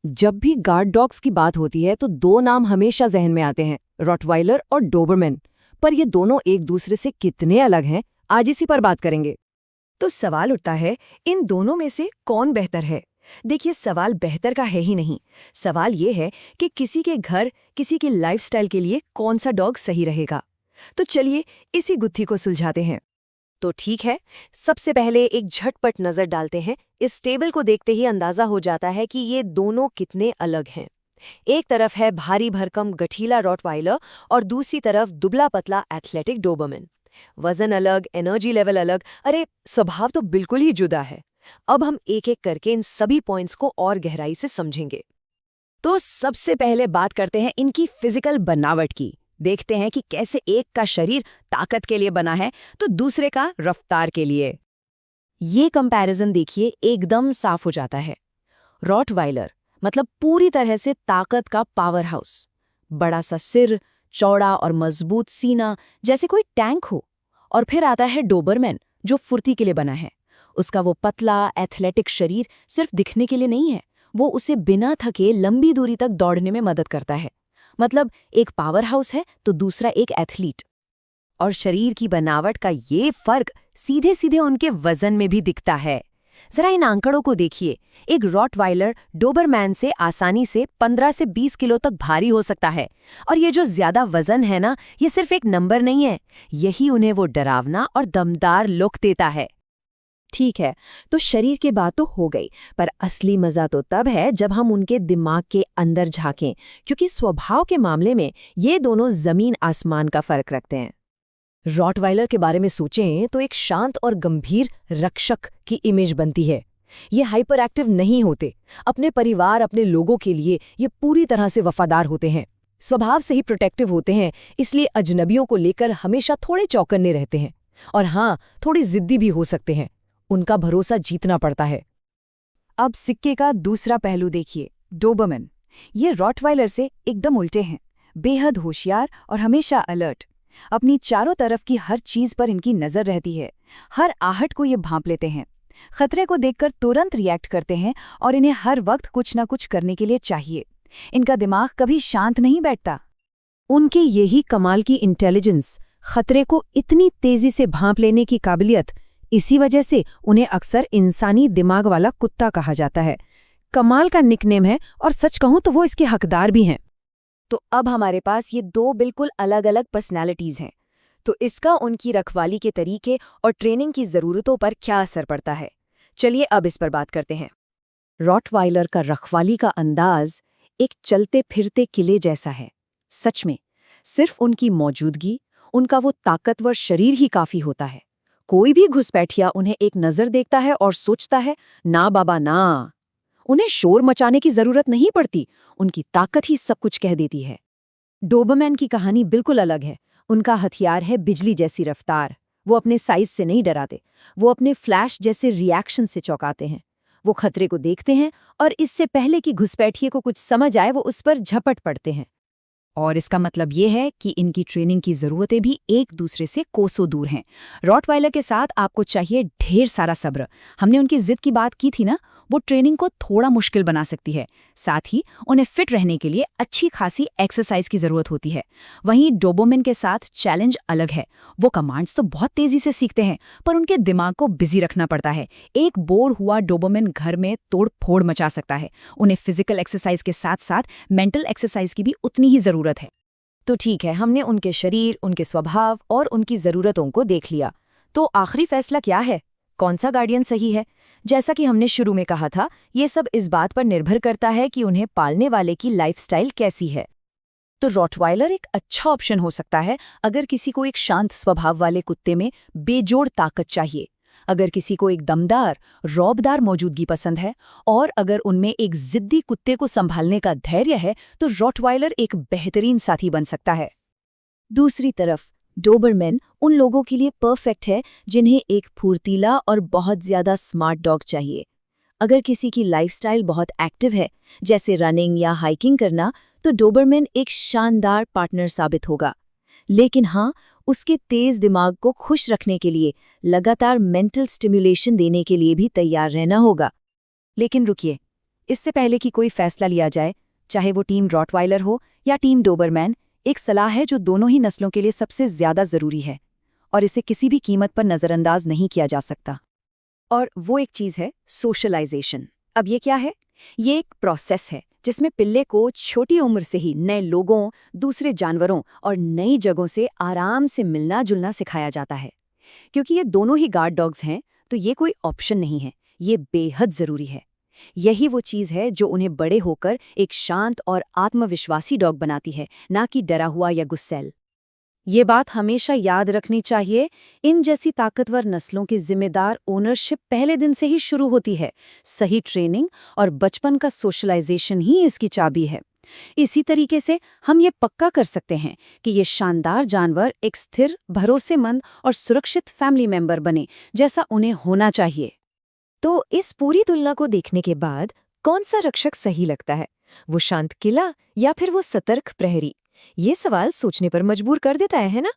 जब भी guard dogs की बात होती है तो दो नाम हमेशा जहन में आते हैं, रॉटवाइलर और डोबरमैन। पर ये दोनों एक दूसरे से कितने अलग हैं, आज इसी पर बात करेंगे। तो सवाल उठता है, इन दोनों में से कौन बेहतर है। देखिए, सवाल बेहतर का है ही नहीं। सवाल ये है कि किसी के घर, किसी की लाइफस्टाइल के लिए कौन सा डॉग सही रहेगा। तो चलिए इसी गुत्थी को सुलझाते हैं। तो ठीक है, सबसे पहले एक झटपट नजर डालते हैं। इस टेबल को देखते ही अंदाजा हो जाता है कि ये दोनों कितने अलग हैं। एक तरफ है भारी भरकम गठीला रॉटवाइलर और दूसरी तरफ दुबला पतला एथलेटिक डोबरमैन। वजन अलग, एनर्जी लेवल अलग, अरे स्वभाव तो बिल्कुल ही जुदा है। अब हम एक एक करके इन सभी पॉइंट्स को और गहराई से समझेंगे। तो सबसे पहले बात करते हैं इनकी फिजिकल बनावट की। देखते हैं कि कैसे एक का शरीर ताकत के लिए बना है तो दूसरे का रफ्तार के लिए। ये कंपैरिजन देखिए, एकदम साफ हो जाता है। रॉटवाइलर मतलब पूरी तरह से ताकत का पावर हाउस। बड़ा सा सिर, चौड़ा और मजबूत सीना, जैसे कोई टैंक हो। और फिर आता है डोबरमैन, जो फुर्ती के लिए बना है। उसका वो पतला एथलेटिक शरीर सिर्फ दिखने के लिए नहीं है, वो उसे बिना थके लंबी दूरी तक दौड़ने में मदद करता है। मतलब एक पावर हाउस है तो दूसरा एक एथलीट। और शरीर की बनावट का ये फर्क सीधे सीधे उनके वजन में भी दिखता है। जरा इन आंकड़ों को देखिए। एक रॉटवाइलर डोबरमैन से आसानी से 15 से 20 किलो तक भारी हो सकता है। और ये जो ज्यादा वजन है ना, ये सिर्फ एक नंबर नहीं है, यही उन्हें वो डरावना और दमदार लुक देता है। ठीक है, तो शरीर की बात तो हो गई, पर असली मजा तो तब है जब हम उनके दिमाग के अंदर झांकें, क्योंकि स्वभाव के मामले में ये दोनों जमीन आसमान का फर्क रखते हैं। रॉटवाइलर के बारे में सोचें तो एक शांत और गंभीर रक्षक की इमेज बनती है। ये हाइपर एक्टिव नहीं होते, अपने परिवार, अपने लोगों के लिए ये पूरी तरह से वफादार होते हैं। स्वभाव से ही प्रोटेक्टिव होते हैं, इसलिए अजनबियों को लेकर हमेशा थोड़े चौकन्ने रहते हैं। और हाँ, थोड़ी जिद्दी भी हो सकते हैं। उनका भरोसा जीतना पड़ता है। अब सिक्के का दूसरा पहलू देखिए, डोबरमैन। ये रॉटवाइलर से एकदम उल्टे हैं। बेहद होशियार और हमेशा अलर्ट। अपनी चारों तरफ की हर चीज पर इनकी नजर रहती है। हर आहट को ये भांप लेते हैं। खतरे को देखकर तुरंत रिएक्ट करते हैं और इन्हें हर वक्त कुछ ना कुछ करने के लिए चाहिए। इनका दिमाग कभी शांत नहीं बैठता। उनके यही कमाल की इंटेलिजेंस, खतरे को इतनी तेजी से भांप लेने की काबिलियत, इसी वजह से उन्हें अक्सर इंसानी दिमाग वाला कुत्ता कहा जाता है। कमाल का निकनेम है और सच कहूं तो वो इसके हकदार भी हैं। तो अब हमारे पास ये दो बिल्कुल अलग अलग पर्सनैलिटीज हैं। तो इसका उनकी रखवाली के तरीके और ट्रेनिंग की ज़रूरतों पर क्या असर पड़ता है, चलिए अब इस पर बात करते हैं। रॉटवाइलर का रखवाली का अंदाज एक चलते फिरते किले जैसा है। सच में, सिर्फ उनकी मौजूदगी, उनका वो ताकतवर शरीर ही काफी होता है। कोई भी घुसपैठिया उन्हें एक नजर देखता है और सोचता है, ना बाबा ना। उन्हें शोर मचाने की जरूरत नहीं पड़ती, उनकी ताकत ही सब कुछ कह देती है। डोबरमैन की कहानी बिल्कुल अलग है। उनका हथियार है बिजली जैसी रफ्तार। वो अपने साइज से नहीं डराते, वो अपने फ्लैश जैसे रिएक्शन से चौंकाते हैं। वो खतरे को देखते हैं और इससे पहले कि घुसपैठिए को कुछ समझ आए वो उस पर झपट पड़ते हैं। और इसका मतलब ये है कि इनकी ट्रेनिंग की ज़रूरतें भी एक दूसरे से कोसों दूर हैं। रॉटवाइलर के साथ आपको चाहिए ढेर सारा सब्र। हमने उनकी जिद की बात की थी ना, वो ट्रेनिंग को थोड़ा मुश्किल बना सकती है। साथ ही उन्हें फिट रहने के लिए अच्छी खासी एक्सरसाइज की ज़रूरत होती है। वहीं डोबरमैन के साथ चैलेंज अलग है। वो कमांड्स तो बहुत तेज़ी से सीखते हैं, पर उनके दिमाग को बिजी रखना पड़ता है। एक बोर हुआ डोबरमैन घर में तोड़ फोड़ मचा सकता है। उन्हें फिजिकल एक्सरसाइज के साथ साथ मेंटल एक्सरसाइज की भी उतनी ही ज़रूरत है। तो ठीक है, हमने उनके शरीर, उनके स्वभाव और उनकी ज़रूरतों को देख लिया। तो आखिरी फैसला क्या है? कौन सा गार्डियन सही है? जैसा कि हमने शुरू में कहा था, ये सब इस बात पर निर्भर करता है कि उन्हें पालने वाले की लाइफस्टाइल कैसी है। तो रॉटवाइलर एक अच्छा ऑप्शन हो सकता है अगर किसी को एक शांत स्वभाव वाले कुत्ते में बेजोड़ ताकत चाहिए, अगर किसी को एक दमदार, रौबदार मौजूदगी पसंद है, और अगर उनमें एक जिद्दी कुत्ते को संभालने का धैर्य है, तो रॉटवाइलर एक बेहतरीन साथी बन सकता है। दूसरी तरफ डोबरमैन उन लोगों के लिए परफेक्ट है जिन्हें एक फुर्तीला और बहुत ज्यादा स्मार्ट डॉग चाहिए। अगर किसी की लाइफस्टाइल बहुत एक्टिव है, जैसे रनिंग या हाइकिंग करना, तो डोबरमैन एक शानदार पार्टनर साबित होगा। लेकिन हाँ, उसके तेज दिमाग को खुश रखने के लिए लगातार मेंटल स्टिमुलेशन देने के लिए भी तैयार रहना होगा। लेकिन रुकिए, इससे पहले कि कोई फैसला लिया जाए, चाहे वो टीम रॉटवाइलर हो या टीम डोबरमैन, एक सलाह है जो दोनों ही नस्लों के लिए सबसे ज्यादा जरूरी है और इसे किसी भी कीमत पर नजरअंदाज नहीं किया जा सकता। और वो एक चीज है सोशलाइजेशन। अब ये क्या है? ये एक प्रोसेस है जिसमें पिल्ले को छोटी उम्र से ही नए लोगों, दूसरे जानवरों और नई जगहों से आराम से मिलना जुलना सिखाया जाता है। क्योंकि ये दोनों ही गार्ड डॉग्स हैं, तो ये कोई ऑप्शन नहीं है, ये बेहद जरूरी है। यही वो चीज है जो उन्हें बड़े होकर एक शांत और आत्मविश्वासी डॉग बनाती है, ना कि डरा हुआ या गुस्सैल। ये बात हमेशा याद रखनी चाहिए, इन जैसी ताकतवर नस्लों की जिम्मेदार ओनरशिप पहले दिन से ही शुरू होती है। सही ट्रेनिंग और बचपन का सोशलाइजेशन ही इसकी चाबी है। इसी तरीके से हम ये पक्का कर सकते हैं कि ये शानदार जानवर एक स्थिर, भरोसेमंद और सुरक्षित फैमिली मेंबर बने, जैसा उन्हें होना चाहिए। तो इस पूरी तुलना को देखने के बाद कौन सा रक्षक सही लगता है? वो शांत किला या फिर वो सतर्क प्रहरी? ये सवाल सोचने पर मजबूर कर देता है ना?